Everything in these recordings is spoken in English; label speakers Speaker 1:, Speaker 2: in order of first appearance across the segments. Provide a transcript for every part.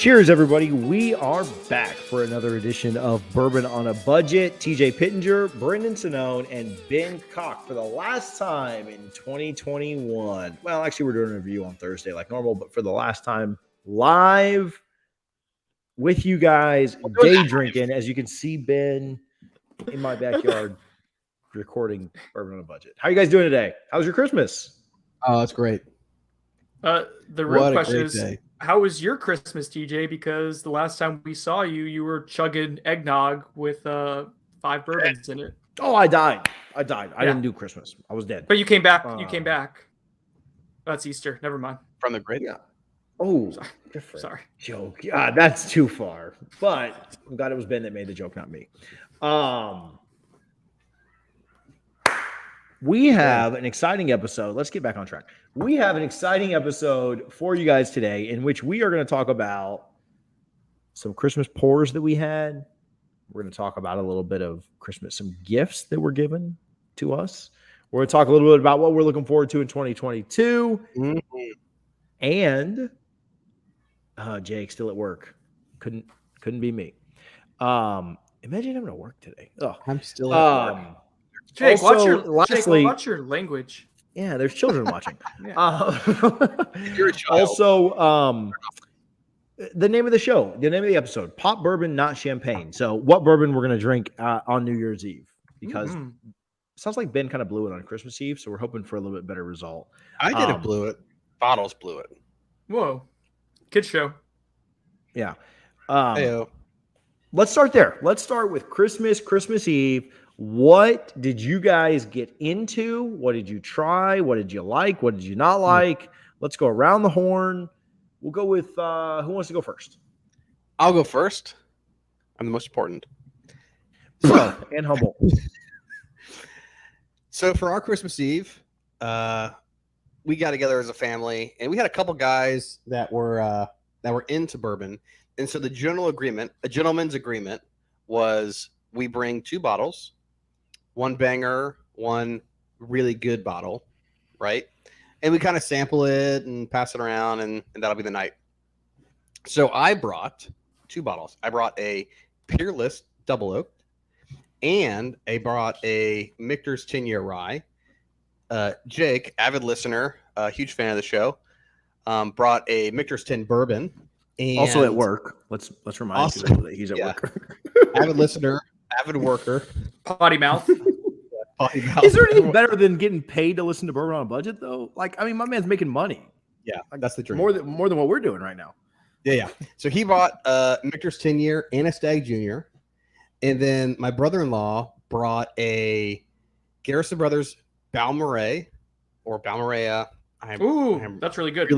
Speaker 1: Cheers, everybody. We are back for another edition of Bourbon on a Budget. TJ Pittenger, Brendan Sinone, and Ben Cock for the last time in 2021. Well, actually, we're doing a review on Thursday like normal, but for the last time live with you guys, day drinking. As you can see, Ben in my backyard recording Bourbon on a Budget. How are you guys doing today? How was your Christmas?
Speaker 2: Oh, it's great.
Speaker 3: The real question is, how was your Christmas, TJ? Because the last time we saw you, you were chugging eggnog with 5 bourbons in it.
Speaker 1: Oh, I died. I didn't do Christmas. I was dead.
Speaker 3: But you came back. You came back. That's Easter. Never mind.
Speaker 2: From the grave?
Speaker 1: Yeah. Oh,
Speaker 3: sorry.
Speaker 1: Joke. Yeah, that's too far. But I'm glad it was Ben that made the joke, not me. We have an exciting episode. Let's get back on track. We have an exciting episode for you guys today in which we are going to talk about some Christmas pours that we had. We're going to talk about a little bit of Christmas, some gifts that were given to us. We're going to talk a little bit about what we're looking forward to in 2022. Mm-hmm. And Jake still at work. Couldn't be me. Imagine having to work today. Oh,
Speaker 2: I'm still at work.
Speaker 3: Jake, watch your language.
Speaker 1: Yeah, there's children watching.
Speaker 2: You're a child.
Speaker 1: Also, the name of the show, the name of the episode, Pop Bourbon, Not Champagne. So what bourbon we're going to drink on New Year's Eve? Because it sounds like Ben kind of blew it on Christmas Eve, so we're hoping for a little bit better result.
Speaker 2: I didn't blew it. Bottles blew it.
Speaker 3: Whoa. Good show.
Speaker 1: Yeah.
Speaker 2: Heyo.
Speaker 1: Let's start there. Let's start with Christmas Eve. What did you guys get into? What did you try? What did you like? What did you not like? Let's go around the horn. We'll go with who wants to go first?
Speaker 2: I'll go first. I'm the most important.
Speaker 1: So, and humble.
Speaker 2: So for our Christmas Eve, we got together as a family, and we had a couple guys that were into bourbon. And so the gentleman's agreement was we bring 2 bottles, 1 banger, 1 really good bottle, right? And we kind of sample it and pass it around, and that'll be the night. So I brought 2 bottles. I brought a Peerless Double Oak, and I brought a Michter's 10-year rye. Jake, avid listener, huge fan of the show, brought a Michter's 10 bourbon. And
Speaker 1: also at work. Let's remind people that he's at work.
Speaker 2: Avid listener, avid worker.
Speaker 3: Potty mouth.
Speaker 1: Is there anything better than getting paid to listen to Bourbon on a Budget, though? Like, I mean, my man's making money.
Speaker 2: Yeah, that's the dream.
Speaker 1: More than what we're doing right now.
Speaker 2: Yeah. So he bought Michter's 10-year and a Stag Junior. And then my brother-in-law brought a Garrison Brothers Balmoral or Balmorea.
Speaker 3: That's really good.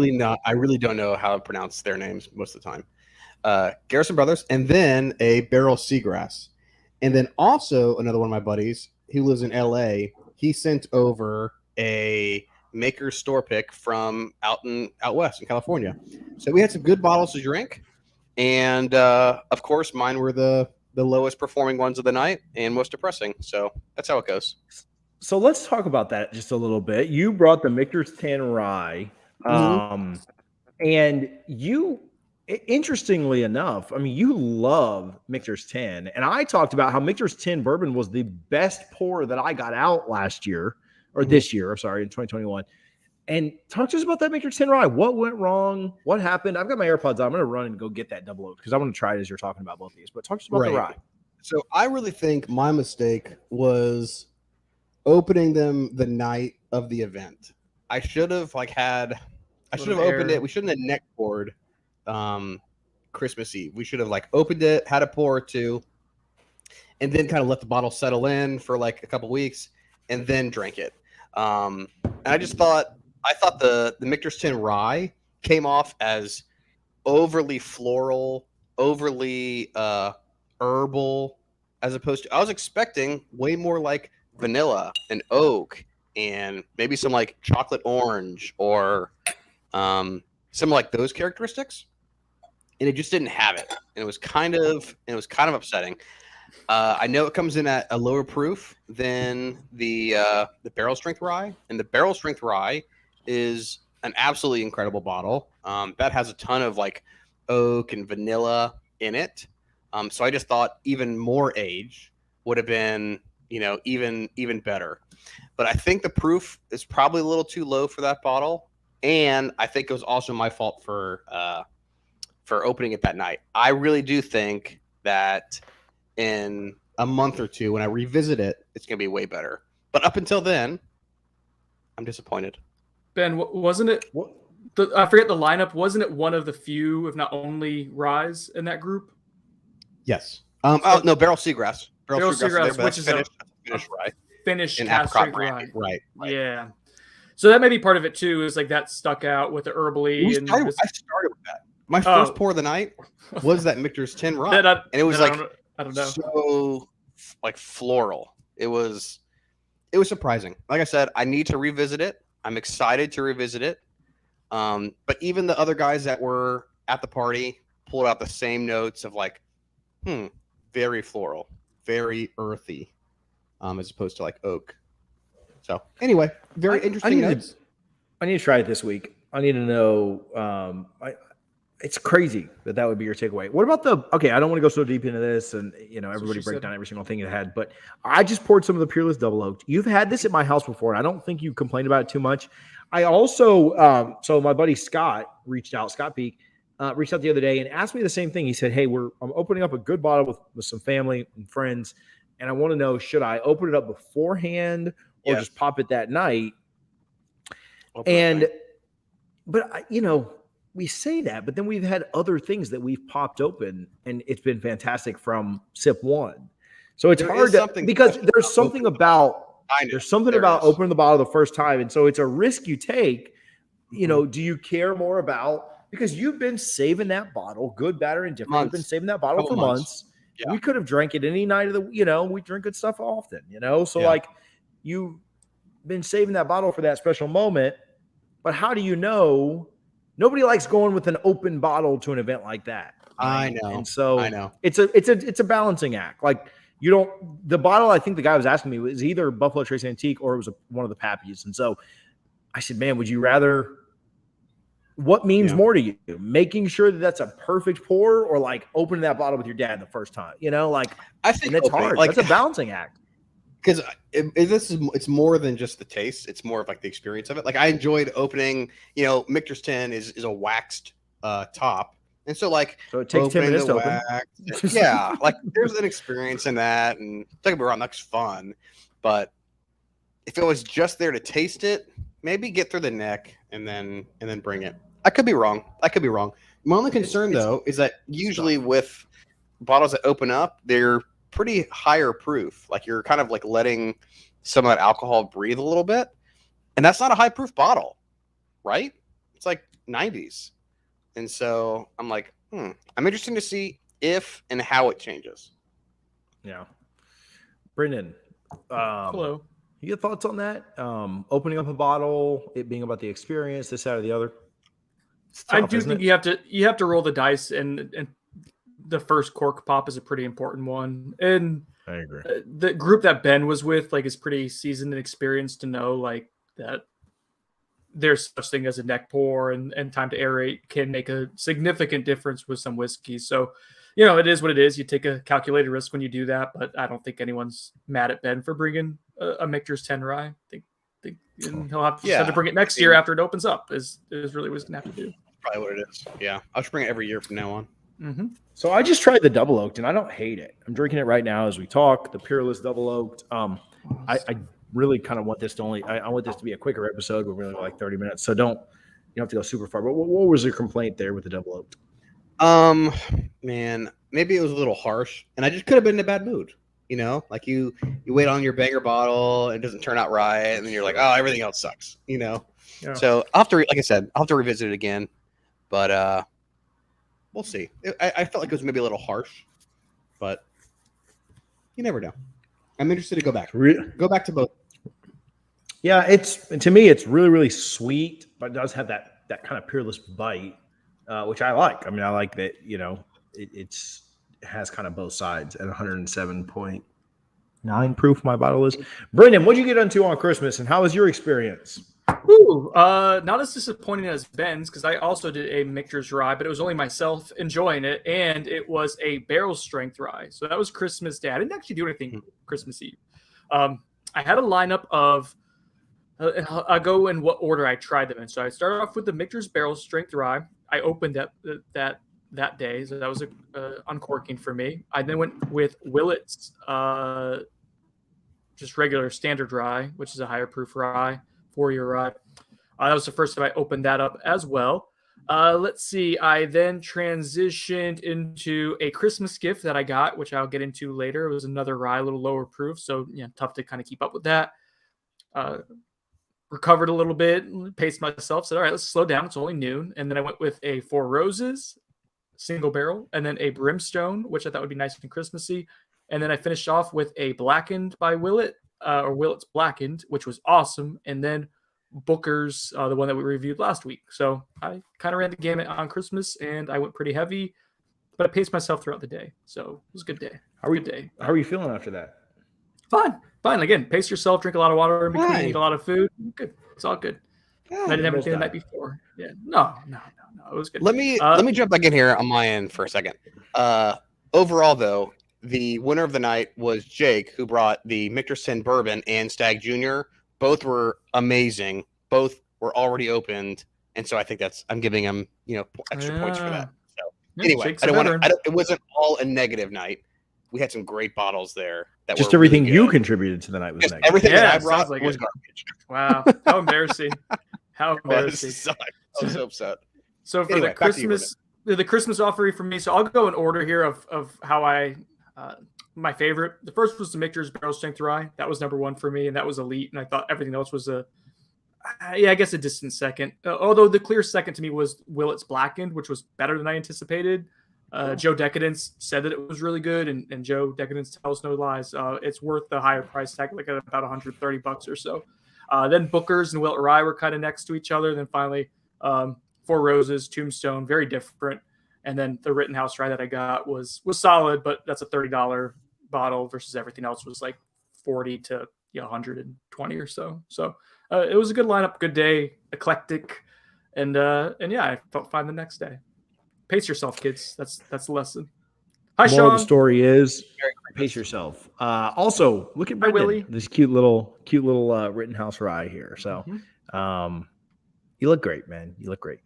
Speaker 2: I really don't know how to pronounce their names most of the time. Garrison Brothers, and then a Barrel Seagrass. And then also another one of my buddies who lives in LA, he sent over a Maker's store pick from out west in California. So we had some good bottles to drink. And of course, mine were the lowest performing ones of the night and most depressing. So that's how it goes.
Speaker 1: So let's talk about that just a little bit. You brought the Michter's 10 rye, and you, interestingly enough, I mean, you love Michter's 10, and I talked about how Michter's 10 bourbon was the best pour that I got out last year, or this year, I'm sorry, in 2021. And talk to us about that Michter's 10 rye. What went wrong? What happened? I've got my AirPods on. I'm going to run and go get that double oak because I want to try it as you're talking about both of these. But talk to us about the rye.
Speaker 2: So I really think my mistake was opening them the night of the event. I should have opened it. We shouldn't have neck poured Christmas Eve. We should have opened it, had a pour or two, and then kind of let the bottle settle in for a couple weeks and then drank it. And I thought the Michter's 10 rye came off as overly floral, overly herbal, as opposed to I was expecting way more like vanilla and oak and maybe some chocolate orange or some those characteristics, and it just didn't have it, and it was kind of upsetting. I know it comes in at a lower proof than the barrel strength rye, and the barrel strength rye is an absolutely incredible bottle that has a ton of oak and vanilla in it. So I just thought even more age would have been, even better. But I think the proof is probably a little too low for that bottle, and I think it was also my fault for opening it that night. I really do think that in a month or two, when I revisit it, it's going to be way better. But up until then, I'm disappointed.
Speaker 3: Ben, wasn't it? I forget the lineup. Wasn't it one of the few, if not only, ryes in that group?
Speaker 2: Yes. No, Barrel Seagrass.
Speaker 3: Barrel Seagrass, which is
Speaker 2: finished
Speaker 3: rye. Finished
Speaker 2: cast strength
Speaker 3: rye.
Speaker 2: Right.
Speaker 3: Yeah. So that may be part of it too. Is like that stuck out with the herbally.
Speaker 2: I started with that. My first pour of the night was that Michter's 10 rye, and it was
Speaker 3: I don't know.
Speaker 2: So like floral. It was surprising. Like I said, I need to revisit it. I'm excited to revisit it. But even the other guys that were at the party pulled out the same notes of like, very floral, very earthy, as opposed to like oak. So anyway, very interesting notes.
Speaker 1: I need to try it this week. I need to know. It's crazy that would be your takeaway. What about okay, I don't want to go so deep into this and, everybody break down every single thing it had, but I just poured some of the Peerless Double Oaked. You've had this at my house before, and I don't think you complained about it too much. I also, so my buddy Scott Peak, reached out the other day and asked me the same thing. He said, hey, I'm opening up a good bottle with some family and friends, and I want to know, should I open it up beforehand or just pop it that night? But we say that, but then we've had other things that we've popped open, and it's been fantastic from sip one. So it's hard because there's something about opening the bottle the first time, and so it's a risk you take. Do you care more about, because you've been saving that bottle, good, bad, or indifferent. You've been saving that bottle for months. Yeah. We could have drank it any night of the, we drink good stuff often, So like you've been saving that bottle for that special moment, but how do you know? Nobody likes going with an open bottle to an event like that. Right?
Speaker 2: I know.
Speaker 1: And so
Speaker 2: I know.
Speaker 1: It's a balancing act. Like the bottle, I think the guy was asking me, was either Buffalo Trace Antique or it was one of the Pappies. And so I said, man, would you rather, what means more to you? Making sure that that's a perfect pour, or like opening that bottle with your dad the first time, I think that's hard. Like, that's a balancing act.
Speaker 2: Because it's more than just the taste. It's more of like the experience of it. Like I enjoyed opening, Michter's 10 is a waxed top. And so like,
Speaker 1: so it takes 10 minutes to open.
Speaker 2: Yeah. Like there's an experience in that, and don't get me wrong, that's fun. But if it was just there to taste it, maybe get through the neck and then bring it. I could be wrong. My only concern though is that usually with bottles that open up, they're pretty higher proof. Like you're kind of like letting some of that alcohol breathe a little bit, and that's not a high proof bottle, right? It's like 90s. And so I'm like, I'm interested to see if and how it changes.
Speaker 1: Yeah. Brendan,
Speaker 3: hello.
Speaker 1: You got thoughts on that? Opening up a bottle, it being about the experience, this, that, or the other?
Speaker 3: Tough, I do think you have to roll the dice, and the first cork pop is a pretty important one. And
Speaker 1: I agree.
Speaker 3: The group that Ben was with, like, is pretty seasoned and experienced to know, like, that there's such thing as a neck pour and time to aerate can make a significant difference with some whiskey. So, it is what it is. You take a calculated risk when you do that, but I don't think anyone's mad at Ben for bringing a Michter's 10 rye. I think he'll have to bring it next year after it opens up is really what he's going to have to do.
Speaker 2: Probably what it is. Yeah. I'll just bring it every year from now on.
Speaker 3: Mm-hmm.
Speaker 1: So I just tried the double oaked, and I don't hate it. I'm drinking it right now as we talk. The Peerless double oaked. I really kind of want this to I want this to be a quicker episode. We're really like 30 minutes, so you don't have to go super far. But what was your complaint there with the double oaked?
Speaker 2: Man, maybe it was a little harsh, and I just could have been in a bad mood. Like you wait on your banger bottle, it doesn't turn out right, and then you're like, oh, everything else sucks. Yeah. So I'll have to, like I said, I'll have to revisit it again, but we'll see. I felt like it was maybe a little harsh, but you never know. I'm interested to go back. Go back to both.
Speaker 1: Yeah, to me, it's really, really sweet, but it does have that kind of Peerless bite, which I like. I mean, I like that, it has kind of both sides at 107.9 proof my bottle is. Brendan, what'd you get into on Christmas, and how was your experience?
Speaker 3: Ooh, not as disappointing as Ben's because I also did a Michter's rye, but it was only myself enjoying it, and it was a barrel strength rye. So that was Christmas Day. I didn't actually do anything Christmas Eve. I had a lineup of. I'll go in what order I tried them in. So I started off with the Michter's barrel strength rye. I opened that day, so that was a uncorking for me. I then went with Willett's just regular standard rye, which is a higher proof rye, 4-year rye. That was the first time I opened that up as well. Let's see. I then transitioned into a Christmas gift that I got, which I'll get into later. It was another rye, a little lower proof, so tough to kind of keep up with that. Recovered a little bit, paced myself, said, all right, let's slow down. It's only noon. And then I went with a Four Roses single barrel, and then a Brimstone, which I thought would be nice and Christmassy. And then I finished off with a Blackened by Willett, or Willett's Blackened, which was awesome. And then Booker's, the one that we reviewed last week. So I kind of ran the gamut on Christmas, and I went pretty heavy, but I paced myself throughout the day. So it was a good day.
Speaker 1: How are you feeling after that?
Speaker 3: Fine. Again, pace yourself, drink a lot of water in between, eat a lot of food. Good. It's all good. I didn't have anything the night before. Yeah. No. It was good.
Speaker 2: Let me jump back in here on my end for a second. Overall, though, the winner of the night was Jake, who brought the Michter's Bourbon and Stag Junior. Both were amazing. Both were already opened, and so I think I'm giving him extra points for that. So anyway, it wasn't all a negative night. We had some great bottles there.
Speaker 1: Just everything really you contributed to the night was negative.
Speaker 2: Everything that I brought was garbage.
Speaker 3: Wow, how embarrassing! How embarrassing!
Speaker 2: I was so upset.
Speaker 3: So for the Christmas offering for me, so I'll go in order here of how I my favorite. The first was the Michter's Barrel Strength Rye. That was number one for me, and that was elite. And I thought everything else was a distant second. Although the clear second to me was Willett's Blackened, which was better than I anticipated. Joe Decadence said that it was really good, and Joe Decadence tells no lies. It's worth the higher price tag, like at about $130 or so. Then Booker's and Willett Rye were kind of next to each other. Then finally, Four Roses, Tombstone, very different. And then the Rittenhouse Rye that I got was solid, but that's a $30 bottle versus everything else was like 40 to 120 or so. So it was a good lineup, good day, eclectic, and I felt fine the next day. Pace yourself, kids. That's the lesson. Hi, Sean.
Speaker 1: Moral of the story is pace yourself. Also, look at Brendan, this cute little Rittenhouse Rye here. So, you look great, man. You look great.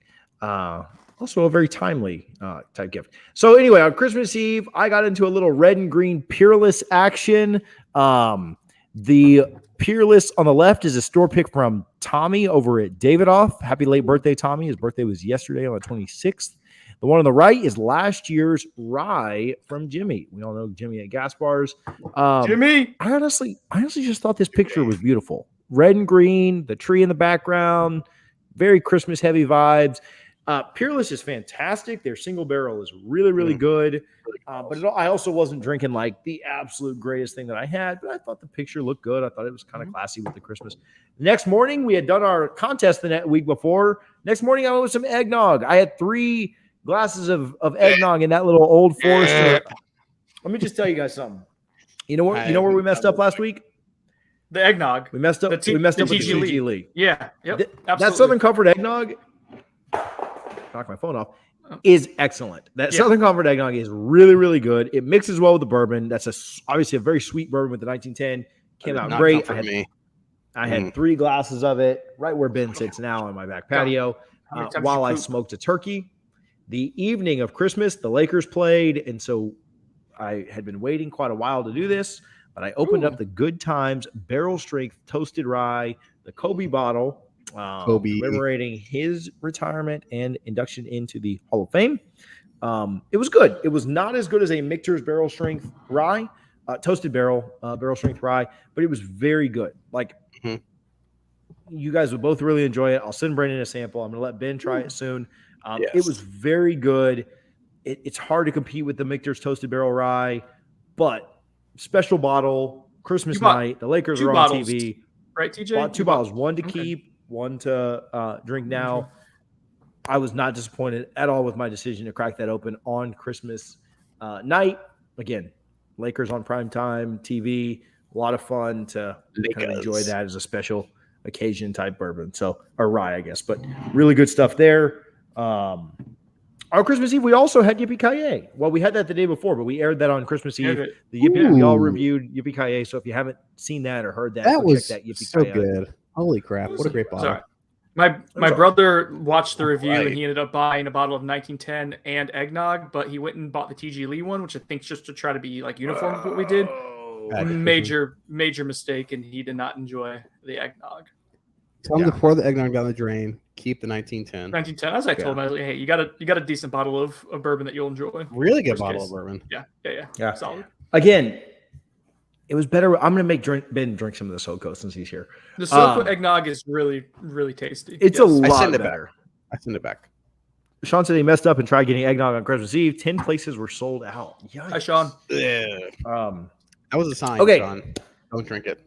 Speaker 1: Also, a very timely type gift. So, anyway, on Christmas Eve, I got into a little red and green Peerless action. The Peerless on the left is a store pick from Tommy over at Davidoff. Happy late birthday, Tommy. His birthday was yesterday on the 26th. The one on the right is last year's rye from Jimmy. We all know Jimmy at Gas Bars.
Speaker 3: Jimmy!
Speaker 1: I honestly just thought this picture was beautiful. Red and green, the tree in the background, very Christmas heavy vibes. Peerless is fantastic. Their single barrel is really, really good. But I also wasn't drinking like the absolute greatest thing that I had, but I thought the picture looked good. I thought it was kind of classy with the Christmas. Next morning, we had done our contest the week before. Next morning, I went with some eggnog. I had 3 glasses of eggnog in that little Old Forester. Let me just tell you guys something. You know where we messed up last week?
Speaker 3: The eggnog.
Speaker 1: We messed up with the TG Lee.
Speaker 3: Yeah. Yep.
Speaker 1: That Southern Comfort eggnog, knock my phone off, is excellent. That Southern Comfort eggnog is really, really good. It mixes well with the bourbon. That's obviously a very sweet bourbon with the 1910. Came out great. I had 3 glasses of it right where Ben sits now on my back patio while I smoked a turkey. The evening of Christmas, the Lakers played, and so I had been waiting quite a while to do this, but I opened up the Good Times Barrel Strength Toasted Rye, the Kobe bottle, commemorating his retirement and induction into the Hall of Fame. It was good. It was not as good as a Michter's Barrel Strength Rye, Toasted Barrel Strength Rye, but it was very good. Like, you guys would both really enjoy it. I'll send Brandon a sample. I'm going to let Ben try it soon. It was very good. It's hard to compete with the Michter's Toasted Barrel Rye, but special bottle, Christmas night. The Lakers are on TV.
Speaker 3: Right, TJ?
Speaker 1: Bought 2 bottles, one to keep, one to drink now. I was not disappointed at all with my decision to crack that open on Christmas night. Again, Lakers on prime time TV. A lot of fun to kind of enjoy that as a special occasion type bourbon. So, or rye, I guess, but really good stuff there. On Christmas Eve, we also had Yippee-Ki-Yay. Well, we had that the day before, but we aired that on Christmas Eve. The Yippee, we all reviewed Yippee-Ki-Yay. So if you haven't seen that or heard that,
Speaker 2: that was
Speaker 1: check that Yippee-Ki-Yay.
Speaker 2: so good. Holy crap! What a great bottle.
Speaker 3: Sorry. My brother watched the review and he ended up buying a bottle of 1910 and eggnog, but he went and bought the TG Lee one, which I think just to try to be like uniform with what we did. Major mistake, and he did not enjoy the eggnog.
Speaker 2: Tell him to pour the eggnog down the drain. Keep the 1910.
Speaker 3: 1910. As I told him, I was like, hey, you got a decent bottle of bourbon that you'll enjoy.
Speaker 2: Really good bottle of bourbon.
Speaker 3: Yeah. Solid.
Speaker 1: Again, it was better. I'm gonna make Ben drink some of the SoCo since he's here.
Speaker 3: The SoCo eggnog is really, really tasty.
Speaker 1: It's a lot better.
Speaker 2: I send it back.
Speaker 1: Sean said he messed up and tried getting eggnog on Christmas Eve. 10 places were sold out. Yikes.
Speaker 3: Hi, Sean.
Speaker 2: Yeah. That was a sign.
Speaker 1: Okay.
Speaker 2: Sean. Don't drink it.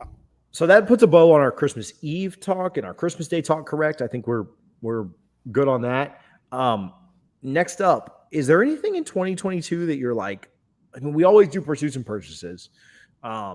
Speaker 1: So that puts a bow on our Christmas Eve talk and our Christmas Day talk. Correct. I think we're good on that. Next up, is there anything in 2022 that you're like? I mean, we always do pursuits and purchases. I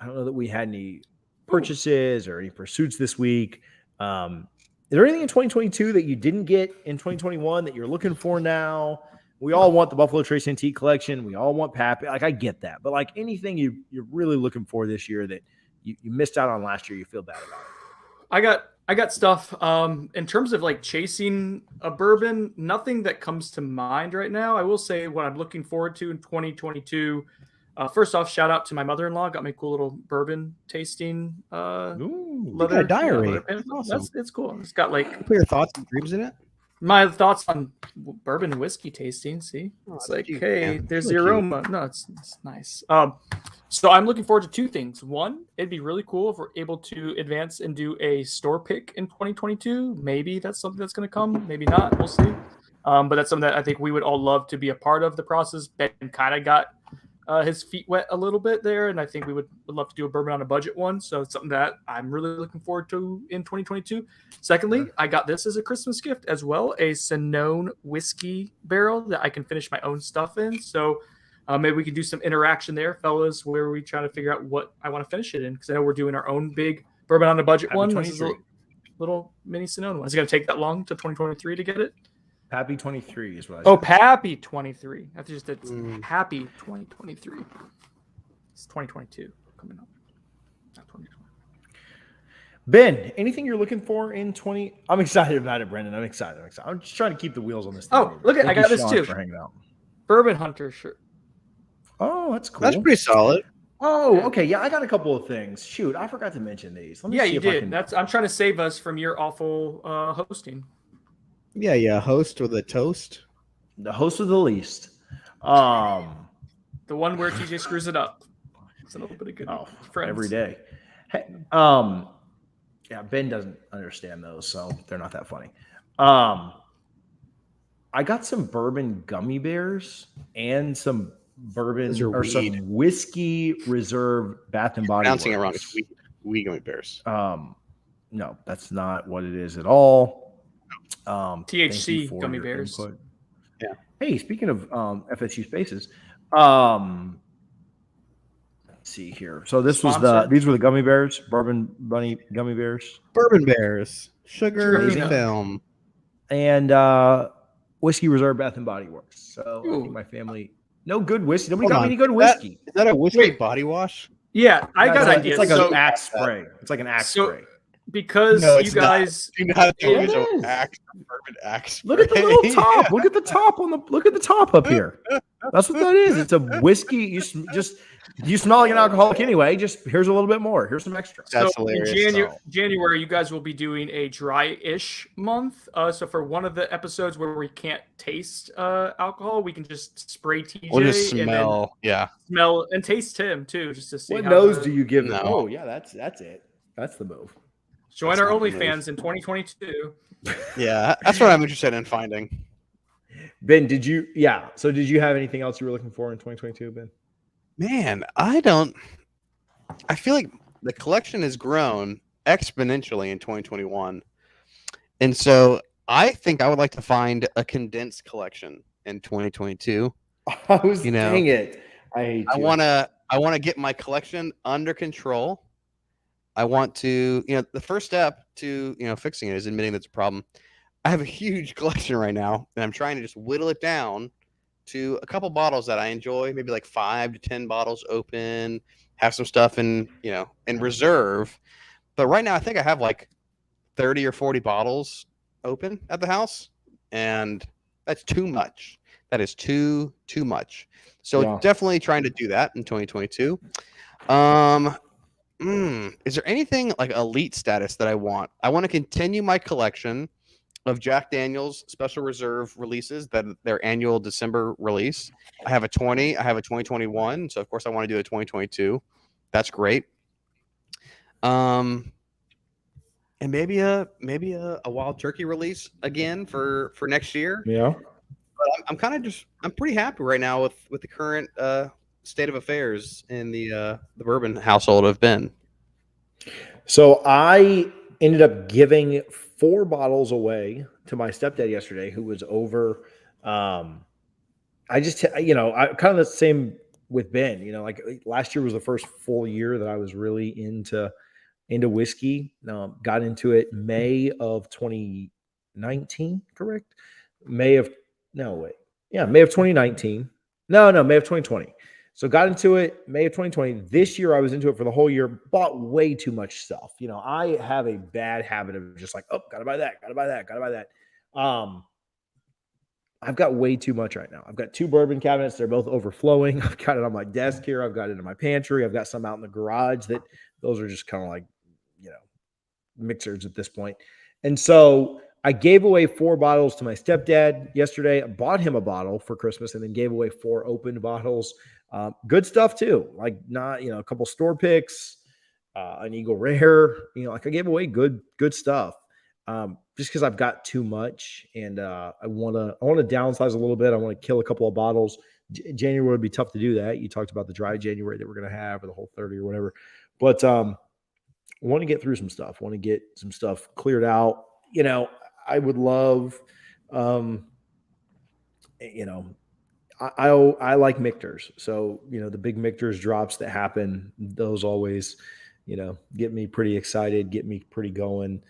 Speaker 1: don't know that we had any purchases or any pursuits this week. Is there anything in 2022 that you didn't get in 2021 that you're looking for now? We all want the Buffalo Trace Antique Collection. We all want Pappy. Like, I get that. But, like, anything you're really looking for this year that you missed out on last year, you feel bad about?
Speaker 3: I got stuff. In terms of, like, chasing a bourbon, nothing that comes to mind right now. I will say what I'm looking forward to in 2022. First off, shout out to my mother-in-law. Got me a cool little bourbon tasting leather
Speaker 2: diary.
Speaker 3: Awesome. It's cool. It's got like
Speaker 2: put your thoughts and dreams in it.
Speaker 3: My thoughts on bourbon and whiskey tasting. See, it's like,
Speaker 2: cute,
Speaker 3: hey,
Speaker 2: man.
Speaker 3: there's
Speaker 2: Really
Speaker 3: the
Speaker 2: cute.
Speaker 3: aroma. No, it's nice. So I'm looking forward to two things. One, it'd be really cool if we're able to advance and do a store pick in 2022. Maybe that's something that's going to come. Maybe not. We'll see. But that's something that I think we would all love to be a part of the process. Ben kind of got his feet wet a little bit there, and I think we would love to do a bourbon on a budget one. So it's something that I'm really looking forward to in 2022. Secondly, I got this as a Christmas gift as well, a Sonone whiskey barrel that I can finish my own stuff in. So maybe we can do some interaction there, fellas, where we try to figure out what I want to finish it in, because I know we're doing our own big bourbon on a budget one. This is a little mini Sonone one. Is it going to take that long to 2023 to get it?
Speaker 1: Pappy 23 is what I said.
Speaker 3: Oh, Pappy 23. I just did Happy 2023. It's 2022 coming up. Not 2020.
Speaker 1: Ben, anything you're looking for in 20? I'm excited about it, Brendan. I'm excited. I'm just trying to keep the wheels on this thing.
Speaker 3: Oh, look at I got this too.
Speaker 1: For hanging out.
Speaker 3: Bourbon Hunter shirt.
Speaker 1: Oh, that's cool.
Speaker 2: That's pretty solid.
Speaker 1: Oh, okay. Yeah, I got a couple of things. Shoot, I forgot to mention these. Let me see
Speaker 3: you
Speaker 1: if I
Speaker 3: did.
Speaker 1: can...
Speaker 3: I'm trying to save us from your awful hosting.
Speaker 2: Yeah. Host with a toast.
Speaker 1: The host of the least.
Speaker 3: The one where TJ screws it up. It's a little bit of good friends.
Speaker 1: Every day. Hey, yeah, Ben doesn't understand those, so they're not that funny. I got some bourbon gummy bears and some bourbon or some whiskey reserve Bath and Body Works.
Speaker 2: Pronouncing it wrong. It's weed gummy bears.
Speaker 1: No, that's not what it is at all.
Speaker 3: THC gummy bears.
Speaker 1: Input.
Speaker 2: Yeah.
Speaker 1: Hey, speaking of FSU spaces, let's see here. So these were the gummy bears, Bourbon Bunny gummy bears,
Speaker 2: Bourbon bears, sugar
Speaker 3: Sure.
Speaker 2: film,
Speaker 1: and whiskey reserve Bath and Body Works. So I think my family, no good whiskey. Nobody got me any good whiskey.
Speaker 2: Is that a whiskey body wash?
Speaker 3: Yeah, I got
Speaker 1: an
Speaker 3: ideas.
Speaker 1: It's like
Speaker 3: So-
Speaker 1: an Axe spray. It's like an Axe spray.
Speaker 3: because
Speaker 2: No,
Speaker 3: you
Speaker 2: it's not.
Speaker 3: guys
Speaker 2: Do you know how to
Speaker 1: It
Speaker 2: use
Speaker 1: is.
Speaker 2: bourbon axe?
Speaker 1: Look at the little top. Look at the top look at the top up here. That's what that is. It's a whiskey. You smell like an alcoholic anyway. Just here's a little bit more. Here's some extra.
Speaker 2: That's
Speaker 3: so in
Speaker 2: hilarious.
Speaker 3: January, you guys will be doing a dry-ish month. So for one of the episodes where we can't taste alcohol, we can just spray TJ
Speaker 2: We'll just
Speaker 3: and
Speaker 2: smell. Yeah.
Speaker 3: then smell and taste him too, just to see.
Speaker 1: What
Speaker 3: how
Speaker 1: nose
Speaker 3: the-
Speaker 1: do you give?
Speaker 2: No.
Speaker 1: Oh yeah, that's it. That's the move.
Speaker 3: Join
Speaker 2: That's
Speaker 3: our
Speaker 2: not the
Speaker 3: OnlyFans in 2022.
Speaker 2: Yeah. That's what I'm interested in finding.
Speaker 1: Ben, did you have anything else you were looking for in 2022, Ben?
Speaker 2: Man, I feel like the collection has grown exponentially in 2021. And so I think I would like to find a condensed collection in 2022.
Speaker 1: Dang it. I hate you.
Speaker 2: I want to get my collection under control I want to, the first step to, fixing it is admitting that's a problem. I have a huge collection right now, and I'm trying to just whittle it down to a couple bottles that I enjoy, maybe like 5 to 10 bottles open, have some stuff in reserve. But right now, I think I have like 30 or 40 bottles open at the house, and that's too much. That is too much. So definitely trying to do that in 2022. Is there anything like elite status that I want? I want to continue my collection of Jack Daniel's Special Reserve releases, that their annual December release. I have a 20, I have a 2021, so of course I want to do a 2022. That's great. And maybe a Wild Turkey release again for next year.
Speaker 1: Yeah.
Speaker 2: But I'm pretty happy right now with the current state of affairs in the Bourbon household have been.
Speaker 1: So I ended up giving 4 bottles away to my stepdad yesterday, who was over. I kind of the same with Ben. Like last year was the first full year that I was really into whiskey. Got into it May of 2019, correct? May of 2019. No, May of 2020. So got into it May of 2020. This year I was into it for the whole year, bought way too much stuff. I have a bad habit of just like, oh, gotta buy that, gotta buy that, gotta buy that. I've got way too much right now. I've got 2 bourbon cabinets. They're both overflowing. I've got it on my desk here. I've got it in my pantry. I've got some out in the garage that those are just kind of like, mixers at this point. And so I gave away 4 bottles to my stepdad yesterday. I bought him a bottle for Christmas and then gave away 4 opened bottles. Good stuff too. Like not, a couple store picks, an Eagle Rare, like I gave away good stuff. Just because I've got too much and I want to downsize a little bit. I want to kill a couple of bottles. January would be tough to do that. You talked about the dry January that we're going to have, or the whole 30 or whatever. But I want to get through some stuff. I want to get some stuff cleared out. I would love, I like Michter's. So, the big Michter's drops that happen, those always, get me pretty excited, get me pretty going.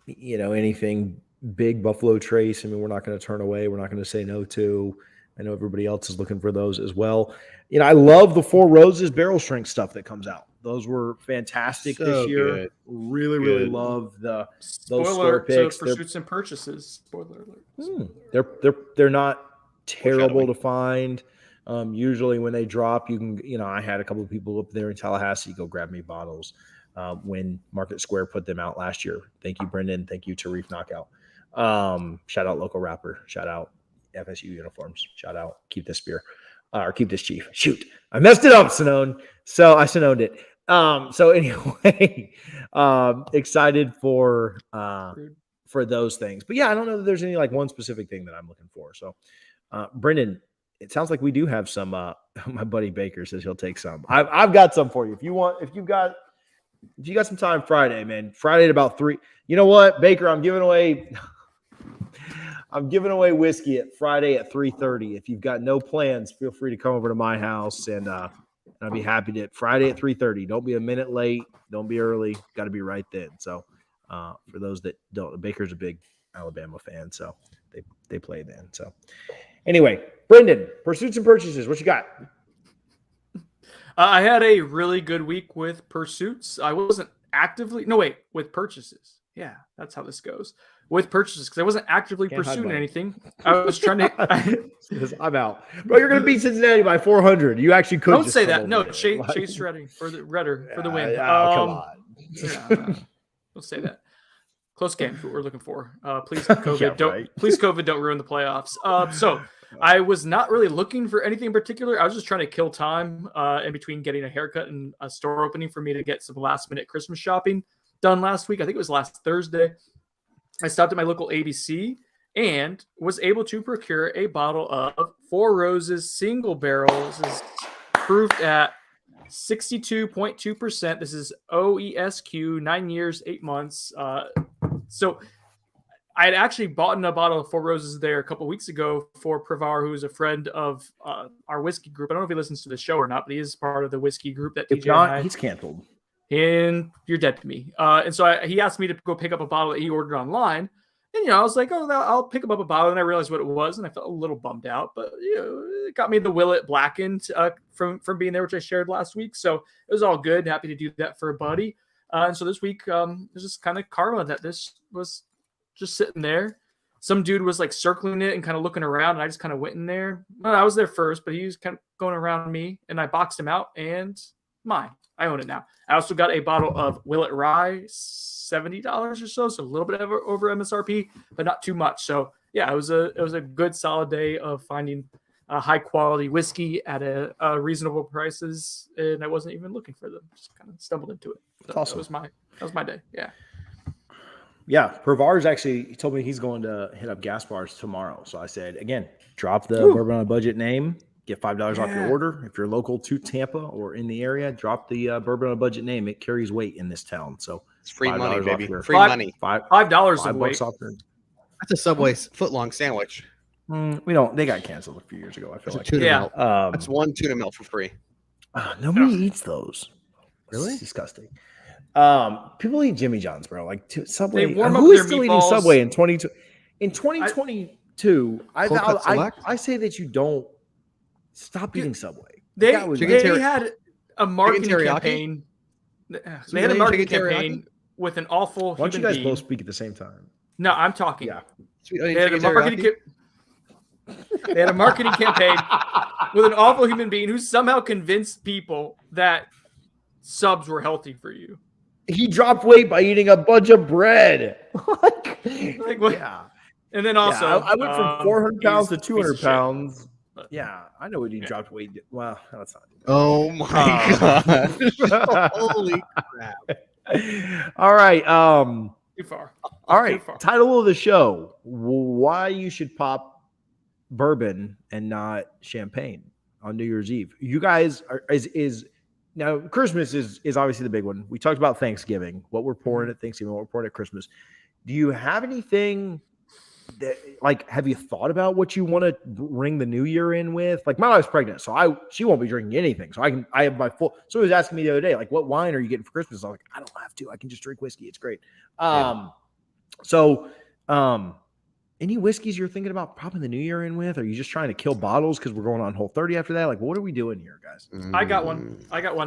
Speaker 1: Anything big Buffalo Trace, we're not going to turn away. We're not going to say no to. I know everybody else is looking for those as well. I love the Four Roses barrel strength stuff that comes out. Those were fantastic this year.
Speaker 2: Good.
Speaker 1: Really love those
Speaker 3: Spoiler
Speaker 1: store picks.
Speaker 3: Pursuits and Purchases. Spoiler alert.
Speaker 1: They're not terrible to find. Usually when they drop, you can, I had a couple of people up there in Tallahassee go grab me bottles when Market Square put them out last year. Thank you, Brendan. Thank you, Tarif Knockout. Shout out Local Rapper. Shout out FSU Uniforms. Shout out Keep This Beer. Or Keep This Chief. Shoot, I messed it up, Sonone. So I Sononed it. So anyway, excited for those things. But yeah, I don't know that there's any like one specific thing that I'm looking for. So Brendan, it sounds like we do have some. My buddy Baker says he'll take some. I've got some for you. If you got some time Friday, man. Friday at about 3. You know what, Baker? I'm giving away whiskey at Friday at 3:30. If you've got no plans, feel free to come over to my house and I'll be happy to. Friday at 3:30. Don't be a minute late. Don't be early. Got to be right then. So for those that don't, Baker's a big Alabama fan, so they play then. So anyway, Brendan, Pursuits and Purchases. What you got?
Speaker 3: I had a really good week with Pursuits. I wasn't with purchases. Yeah, that's how this goes. With purchases, because I wasn't actively pursuing anything. I was trying to.
Speaker 1: I'm out, bro. You're gonna beat Cincinnati by 400. You actually could.
Speaker 3: Don't say that. No, Chase Redding for the win.
Speaker 1: Come on.
Speaker 3: Don't say that. Close game. What we're looking for. Please, COVID, Please, COVID, don't ruin the playoffs. So I was not really looking for anything in particular. I was just trying to kill time in between getting a haircut and a store opening for me to get some last minute Christmas shopping done last week. I think it was last Thursday. I stopped at my local ABC and was able to procure a bottle of Four Roses single barrels. This is proofed at 62.2%. This is OESQ, 9 years, 8 months. So I had actually bought a bottle of Four Roses there a couple of weeks ago for Pravar, who is a friend of our whiskey group. I don't know if he listens to the show or not, but he is part of the whiskey group that
Speaker 1: if
Speaker 3: DJ
Speaker 1: not, he's canceled.
Speaker 3: and you're dead to me. And so he asked me to go pick up a bottle that he ordered online. And, I was like, oh, I'll pick him up a bottle. And I realized what it was. And I felt a little bummed out. But, it got me the Willet Blackened from being there, which I shared last week. So it was all good. Happy to do that for a buddy. And so this week, there's just kind of karma that this was just sitting there. Some dude was like circling it and kind of looking around. And I just kind of went in there. Well, I was there first, but he was kind of going around me. And I boxed him out. And mine. I own it now. I also got a bottle of Willet Rye, $70 or so a little bit over MSRP, but not too much. So yeah, it was a good solid day of finding a high quality whiskey at a reasonable prices, and I wasn't even looking for them. Just kind of stumbled into it. So
Speaker 1: awesome.
Speaker 3: That was my day. Yeah.
Speaker 1: Yeah, Pervar's actually he told me he's going to hit up gas bars tomorrow. So I said, again, drop the Bourbon on a Budget name. Get $5 off your order. If you're local to Tampa or in the area, drop the Bourbon on a Budget name. It carries weight in this town. So
Speaker 2: it's free money, baby. Free
Speaker 3: money. $5 of weight.
Speaker 1: Off your...
Speaker 2: That's a Subway foot-long sandwich.
Speaker 1: We don't. They got canceled a few years ago. I feel like.
Speaker 2: Tuna melt. That's one tuna melt for free.
Speaker 1: Nobody eats those.
Speaker 2: Really?
Speaker 1: It's disgusting. People eat Jimmy John's, bro. Like Subway.
Speaker 3: They warm
Speaker 1: who
Speaker 3: up
Speaker 1: is still
Speaker 3: their
Speaker 1: eating
Speaker 3: meatballs.
Speaker 1: Subway in 22? In 2022, I say that you don't stop eating Subway.
Speaker 3: They had a marketing campaign. They had a marketing campaign with an awful.
Speaker 1: Why don't you guys
Speaker 3: being.
Speaker 1: both speak at the same time?
Speaker 3: No, I'm talking.
Speaker 1: Yeah.
Speaker 3: They had a marketing campaign with an awful human being who somehow convinced people that subs were healthy for you.
Speaker 1: He dropped weight by eating a bunch of bread.
Speaker 3: Like what?
Speaker 1: Yeah.
Speaker 3: And then also,
Speaker 1: I went from 400 pounds to
Speaker 3: he's a
Speaker 1: 200
Speaker 3: piece of
Speaker 1: pounds.
Speaker 3: shit.
Speaker 1: Yeah, I know what he dropped weight. Well, that's not.
Speaker 2: Oh my god! Holy crap!
Speaker 1: All right.
Speaker 3: Too far.
Speaker 1: All right.
Speaker 3: Too far.
Speaker 1: Title of the show: Why you should pop bourbon and not champagne on New Year's Eve. You guys is now Christmas is obviously the big one. We talked about Thanksgiving, what we're pouring at Thanksgiving, what we're pouring at Christmas. Do you have anything that, like, have you thought about what you want to ring the new year in with? Like, my wife's pregnant, so she won't be drinking anything. So I have my full. So he was asking me the other day, like, what wine are you getting for Christmas? I'm like, I don't have to. I can just drink whiskey. It's great. Any whiskeys you're thinking about popping the new year in with? Are you just trying to kill bottles because we're going on Whole 30 after that? Like, what are we doing here, guys?
Speaker 3: I got one.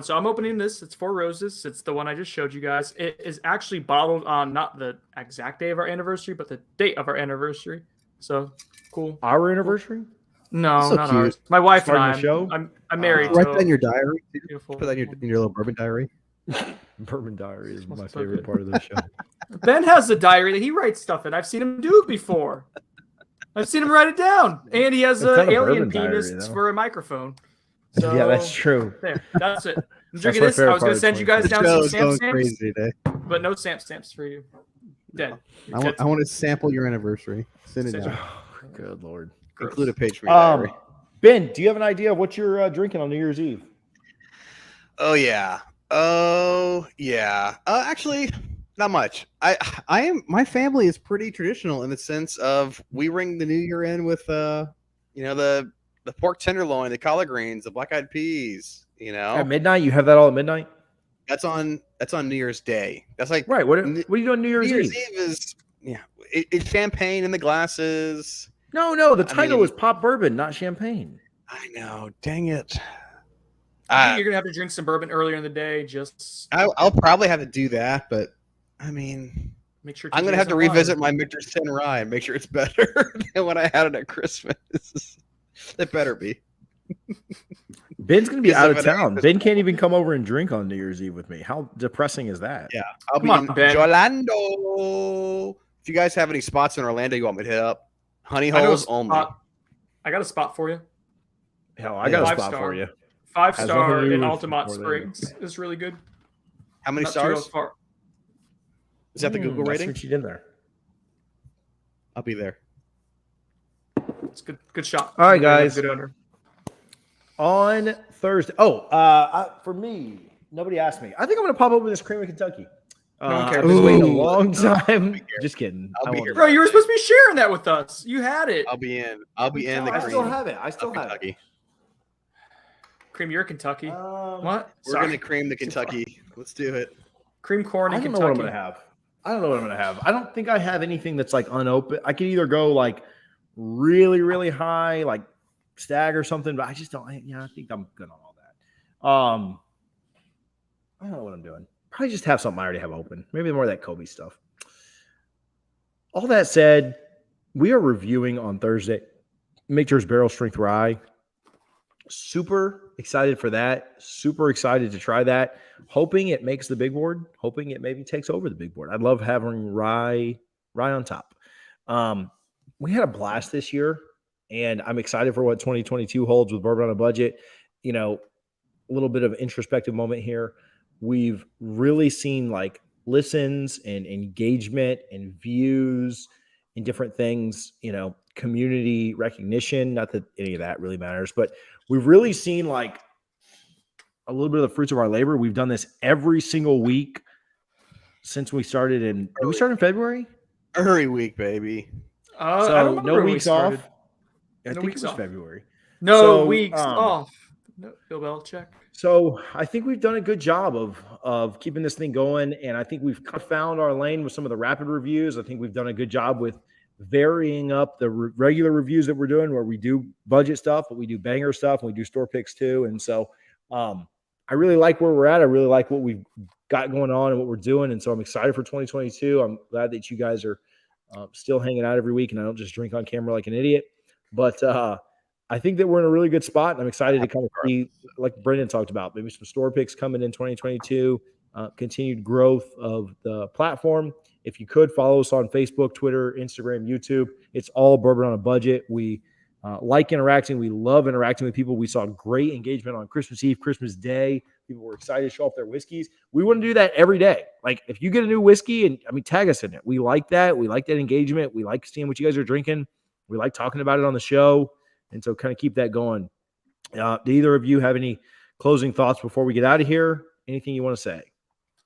Speaker 3: So I'm opening this. It's Four Roses. It's the one I just showed you guys. It is actually bottled on not the exact day of our anniversary, but the date of our anniversary. So cool.
Speaker 1: Our anniversary?
Speaker 3: No,
Speaker 2: so
Speaker 3: not
Speaker 2: cute.
Speaker 3: ours. My wife and
Speaker 1: Starting the show?
Speaker 3: I'm married.
Speaker 2: Write
Speaker 3: so
Speaker 2: that in your diary.
Speaker 3: beautiful.
Speaker 2: Put that in your little bourbon diary.
Speaker 1: Bourbon Diary is my
Speaker 3: Must
Speaker 1: favorite
Speaker 3: be.
Speaker 1: part of the show.
Speaker 3: Ben has a diary that he writes stuff in. I've seen him do it before. I've seen him write it down, and he has
Speaker 1: It's not
Speaker 3: an
Speaker 1: a
Speaker 3: alien
Speaker 1: bourbon diary,
Speaker 3: penis
Speaker 1: though.
Speaker 3: for a microphone. So,
Speaker 1: Yeah, that's true.
Speaker 3: There, that's it. I'm
Speaker 1: That's
Speaker 3: drinking
Speaker 1: my
Speaker 3: this. I
Speaker 1: favorite
Speaker 3: was going
Speaker 1: part
Speaker 3: to
Speaker 1: of
Speaker 3: send you guys
Speaker 2: The
Speaker 3: down
Speaker 2: show
Speaker 3: some
Speaker 2: is
Speaker 3: Samp
Speaker 2: going
Speaker 3: stamps,
Speaker 2: crazy today.
Speaker 3: but no Samp stamps for you. Dead.
Speaker 2: I want to sample your anniversary. Send it
Speaker 3: Send
Speaker 2: down.
Speaker 1: Good Lord.
Speaker 3: Gross.
Speaker 2: Include a page for your diary.
Speaker 1: Ben, do you have an idea of what you're drinking on New Year's Eve?
Speaker 2: Oh yeah. Actually, not much. My family is pretty traditional in the sense of we ring the new year in with the pork tenderloin, the collard greens, the black eyed peas.
Speaker 1: At midnight? You have that all at midnight?
Speaker 2: That's on New Year's Day. That's like
Speaker 1: Right. What are you doing on New
Speaker 2: New
Speaker 1: Year's
Speaker 2: Year's
Speaker 1: Eve?
Speaker 2: Eve is it's champagne in the glasses.
Speaker 1: No. The title is Pop Bourbon, not champagne.
Speaker 2: I know. Dang it.
Speaker 3: I think you're gonna have to drink some bourbon earlier in the day. Just
Speaker 2: I'll probably have to do that, but I mean,
Speaker 3: make sure.
Speaker 2: I'm gonna have to revisit my Michter's 10 Rye and make sure it's better than when I had it at Christmas. It better be.
Speaker 1: Ben's going to be
Speaker 2: Because
Speaker 1: out
Speaker 2: if
Speaker 1: of
Speaker 2: it
Speaker 1: town.
Speaker 2: ain't-
Speaker 1: Ben can't even come over and drink on New Year's Eve with me. How depressing is that?
Speaker 2: Yeah, I'll
Speaker 3: Come
Speaker 2: be
Speaker 3: on,
Speaker 2: in
Speaker 3: Ben.
Speaker 2: Orlando. If you guys have any spots in Orlando you want me to hit up, honey
Speaker 3: I know a
Speaker 2: holes only.
Speaker 3: spot. I got a spot for you.
Speaker 1: Hell, I got a
Speaker 3: 5-star.
Speaker 1: spot for you.
Speaker 3: 5-star
Speaker 1: nothing to do
Speaker 3: in
Speaker 1: with
Speaker 3: Altamont
Speaker 1: Orlando.
Speaker 3: Springs is really good.
Speaker 2: How many
Speaker 3: Not too
Speaker 2: stars?
Speaker 3: far.
Speaker 2: Is that the Google
Speaker 1: That's
Speaker 2: rating?
Speaker 1: what you did there.
Speaker 2: I'll be there.
Speaker 3: It's good. Good shot.
Speaker 1: All right,
Speaker 3: Good owner,
Speaker 1: guys.
Speaker 3: Good owner.
Speaker 1: On Thursday. For me, nobody asked me. I think I'm going to pop open this cream of Kentucky.
Speaker 3: No one cares.
Speaker 1: I've been waiting a
Speaker 2: Ooh.
Speaker 1: long time. Just kidding.
Speaker 2: I'll
Speaker 1: I
Speaker 2: be
Speaker 1: won't
Speaker 2: here.
Speaker 1: do
Speaker 3: Bro,
Speaker 1: that.
Speaker 3: you were supposed to be sharing that with us. You had it.
Speaker 2: I'll be in. I'll be in the
Speaker 1: I
Speaker 2: cream.
Speaker 1: still have it. I
Speaker 2: of
Speaker 1: still have it.
Speaker 2: Kentucky.
Speaker 3: Cream, you're Kentucky.
Speaker 1: What?
Speaker 3: What?
Speaker 2: We're gonna cream the Kentucky. Let's do it.
Speaker 3: Cream corn
Speaker 1: I
Speaker 3: in
Speaker 1: don't know what I'm
Speaker 3: Kentucky.
Speaker 1: gonna have. I don't know what I'm gonna have. I don't think I have anything that's like unopened. I could either go like really, really high, like stag or something, but I just don't. I think I'm good on all that. I don't know what I'm doing. Probably just have something I already have open. Maybe more of that Kobe stuff. All that said, we are reviewing on Thursday Nature's Barrel Strength Rye. Super excited for that. Super excited to try that. Hoping it makes the big board. Hoping it maybe takes over the big board. I'd love having rye on top. We had a blast this year, and I'm excited for what 2022 holds with Bourbon on a Budget. You know, a little bit of introspective moment here. We've really seen like listens and engagement and views and different things, you know, community recognition. Not that any of that really matters, but we've really seen like a little bit of the fruits of our labor. We've done this every single week since we started in. Did we start in February?
Speaker 2: Every week, baby.
Speaker 3: I don't
Speaker 1: So
Speaker 3: remember
Speaker 1: no
Speaker 3: when we
Speaker 1: weeks
Speaker 3: started.
Speaker 1: off. I
Speaker 3: No
Speaker 1: think
Speaker 3: weeks
Speaker 1: it was
Speaker 3: off.
Speaker 1: February.
Speaker 3: No
Speaker 1: So,
Speaker 3: weeks off. No, Bill Belichick.
Speaker 1: So I think we've done a good job of keeping this thing going, and I think we've kind of found our lane with some of the rapid reviews. I think we've done a good job with varying up the regular reviews that we're doing, where we do budget stuff, but we do banger stuff, and we do store picks too. And so I really like where we're at. I really like what we've got going on and what we're doing, and so I'm excited for 2022. I'm glad that you guys are still hanging out every week, and I don't just drink on camera like an idiot. But I think that we're in a really good spot, and I'm excited to kind of see, like Brendan talked about, maybe some store picks coming in 2022, continued growth of the platform. If you could follow us on Facebook, Twitter, Instagram, YouTube, it's all Bourbon on a Budget. We like interacting. We love interacting with people. We saw great engagement on Christmas Eve, Christmas Day. People were excited to show off their whiskeys. We want to do that every day. Like if you get a new whiskey, and I mean, tag us in it. We like that. We like that engagement. We like seeing what you guys are drinking. We like talking about it on the show. And so kind of keep that going. Do either of you have any closing thoughts before we get out of here? Anything you want to say?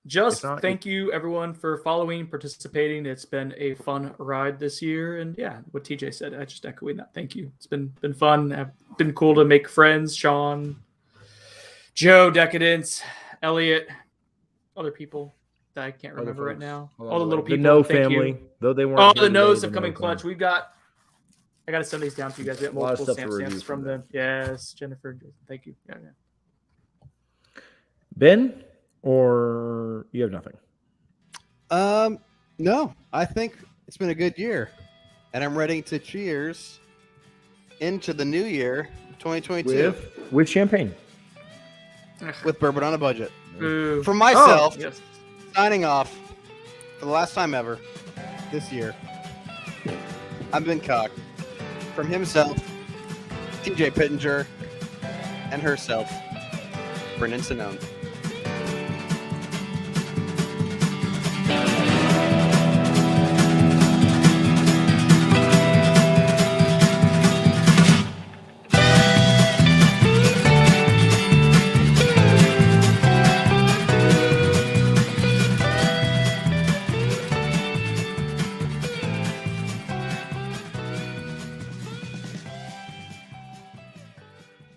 Speaker 3: Just thank you, everyone, for following, participating. It's been a fun ride this year. And yeah, what TJ said, I just echoing that. Thank you. It's been fun. It's been cool to make friends. Sean, Joe, Decadence, Elliot, other people that I can't remember right now. All the little people.
Speaker 1: The No family, though they weren't.
Speaker 3: All the No's have come in clutch. We've got. I got to send these down to you guys. We got multiple stamps from them. Yes, Jennifer. Thank you. Yeah.
Speaker 1: Ben, or you have nothing?
Speaker 2: No, I think it's been a good year, and I'm ready to cheers into the new year, 2022,
Speaker 1: with champagne,
Speaker 2: with Bourbon on a Budget.
Speaker 3: Ooh.
Speaker 2: For myself,
Speaker 3: yes.
Speaker 2: Signing off for the last time ever this year. I've been cocked. From himself, TJ Pittenger, and herself, Brendan Sinone.